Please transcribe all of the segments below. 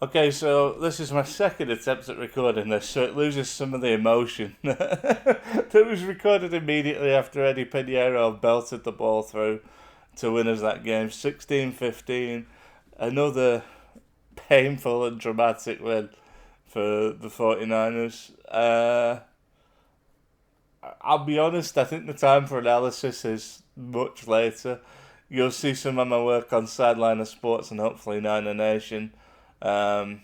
Okay, so this is my second attempt at recording this, so it loses some of the emotion that was recorded immediately after Eddie Pinheiro belted the ball through to win us that game. 16-15, another painful and dramatic win for the 49ers. I'll be honest, I think the time for analysis is much later. You'll see some of my work on Sidelinr Sports and hopefully Niner Nation. Um,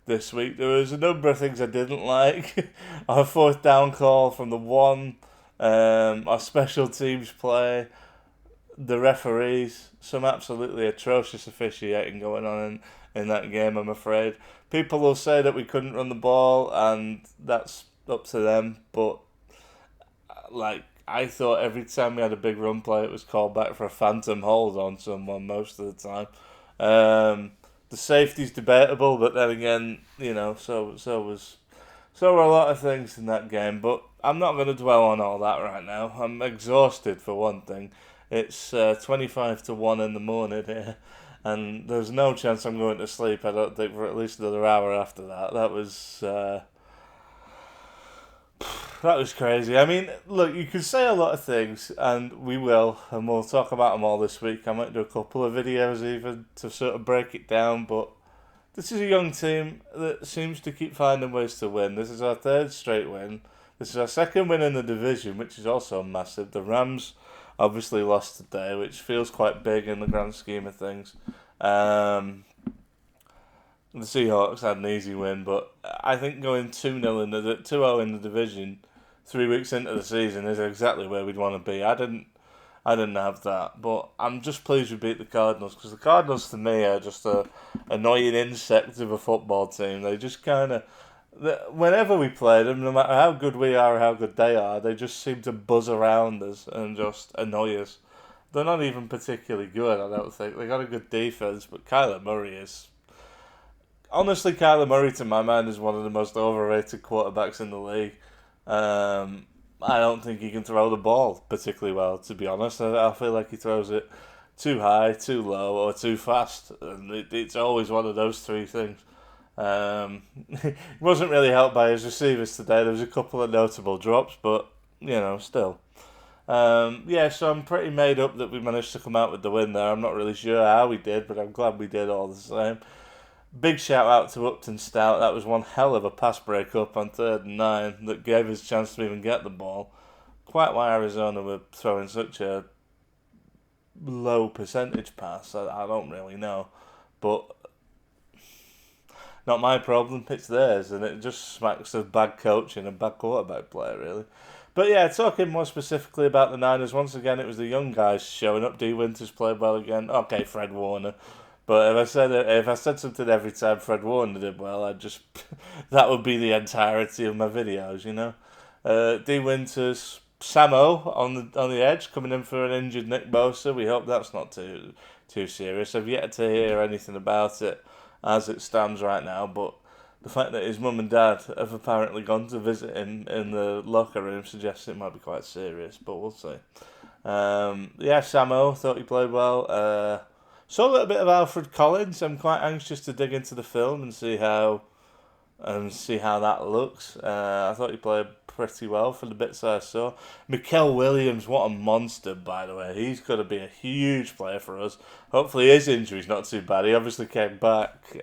this week. There was a number of things I didn't like. Our fourth down call from the one, our special teams play, the referees, some absolutely atrocious officiating going on in that game, I'm afraid. People will say that we couldn't run the ball, and that's up to them, but I thought every time we had a big run play, it was called back for a phantom hold on someone most of the time. The safety's debatable, but then again, so were a lot of things in that game. But I'm not going to dwell on all that right now. I'm exhausted for one thing. It's 25-1 in the morning here, and there's no chance I'm going to sleep. I don't think for at least another hour after that. That was crazy. I mean, look, you can say a lot of things, and we will, and we'll talk about them all this week. I might do a couple of videos even to sort of break it down, but this is a young team that seems to keep finding ways to win. This is our third straight win. This is our second win in the division, which is also massive. The Rams obviously lost today, which feels quite big in the grand scheme of things. The Seahawks had an easy win, but I think going 2-0 in the 2-0 in the division 3 weeks into the season is exactly where we'd want to be. I didn't have that, but I'm just pleased we beat the Cardinals because the Cardinals to me are just a annoying insect of a football team. They just kind of whenever we play them, no matter how good we are or how good they are, they just seem to buzz around us and just annoy us. They're not even particularly good, I don't think. They got a good defense, but Kyler Murray is honestly, Kyler Murray, to my mind, is one of the most overrated quarterbacks in the league. I don't think he can throw the ball particularly well, to be honest. I feel like he throws it too high, too low, or too fast. And it's always one of those three things. He wasn't really helped by his receivers today. There was a couple of notable drops, but, still. So I'm pretty made up that we managed to come out with the win there. I'm not really sure how we did, but I'm glad we did all the same. Big shout out to Upton Stout. That was one hell of a pass break up on 3rd and 9 that gave us a chance to even get the ball. Quite why Arizona were throwing such a low percentage pass, I don't really know. But not my problem, it's theirs, and it just smacks of bad coaching and bad quarterback play, really. But yeah, talking more specifically about the Niners, once again, it was the young guys showing up. D. Winters played well again. Okay, Fred Warner. But if I said something every time Fred Warner did well, I'd just that would be the entirety of my videos. D Winters, Samo on the edge coming in for an injured Nick Bosa. We hope that's not too serious. I've yet to hear anything about it as it stands right now, but the fact that his mum and dad have apparently gone to visit him in the locker room suggests it might be quite serious. But we'll see. Samo thought he played well. Saw a little bit of Alfred Collins. I'm quite anxious to dig into the film and see how that looks. I thought he played pretty well for the bits I saw. Mikael Williams, what a monster, by the way. He's going to be a huge player for us. Hopefully his injury's not too bad. He obviously came back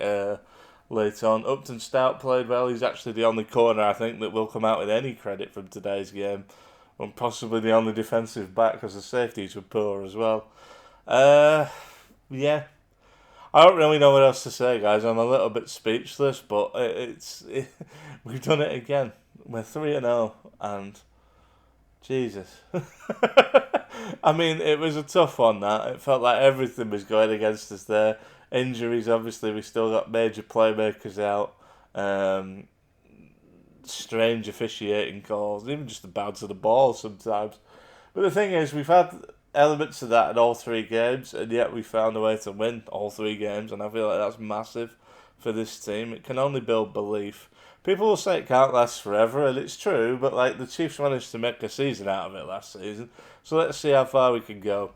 late on. Upton Stout played well. He's actually the only corner, I think, that will come out with any credit from today's game. And possibly the only defensive back because the safeties were poor as well. Yeah, I don't really know what else to say, guys. I'm a little bit speechless, but we've done it again. We're 3-0, and Jesus. I mean, it was a tough one, that. It felt like everything was going against us there. Injuries, obviously, we still got major playmakers out. Strange officiating calls, even just the bounce of the ball sometimes. But the thing is, we've had elements of that in all three games, and yet we found a way to win all three games, and I feel like that's massive for this team. It can only build belief. People will say it can't last forever, and it's true, but the Chiefs managed to make a season out of it last season, so let's see how far we can go.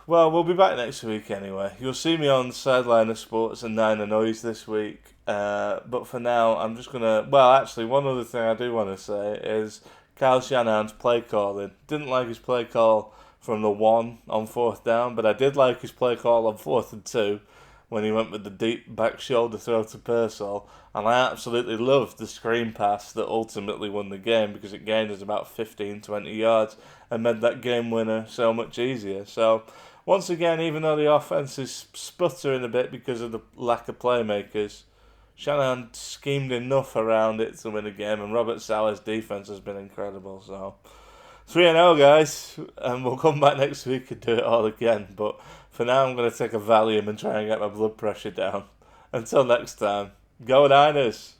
Well, we'll be back next week anyway. You'll see me on Sidelinr Sports and Niner Noise this week. But for now, I'm just going to... Well, actually, one other thing I do want to say is Kyle Shanahan's play calling. Didn't like his play call from the 1 on 4th down, but I did like his play call on 4th and 2 when he went with the deep back shoulder throw to Purcell. And I absolutely loved the screen pass that ultimately won the game because it gained us about 15-20 yards and made that game winner so much easier. So, once again, even though the offense is sputtering a bit because of the lack of playmakers, Shanahan schemed enough around it to win a game, and Robert Saleh's defense has been incredible. So, 3-0, guys, and we'll come back next week and do it all again. But for now, I'm going to take a Valium and try and get my blood pressure down. Until next time, go Niners!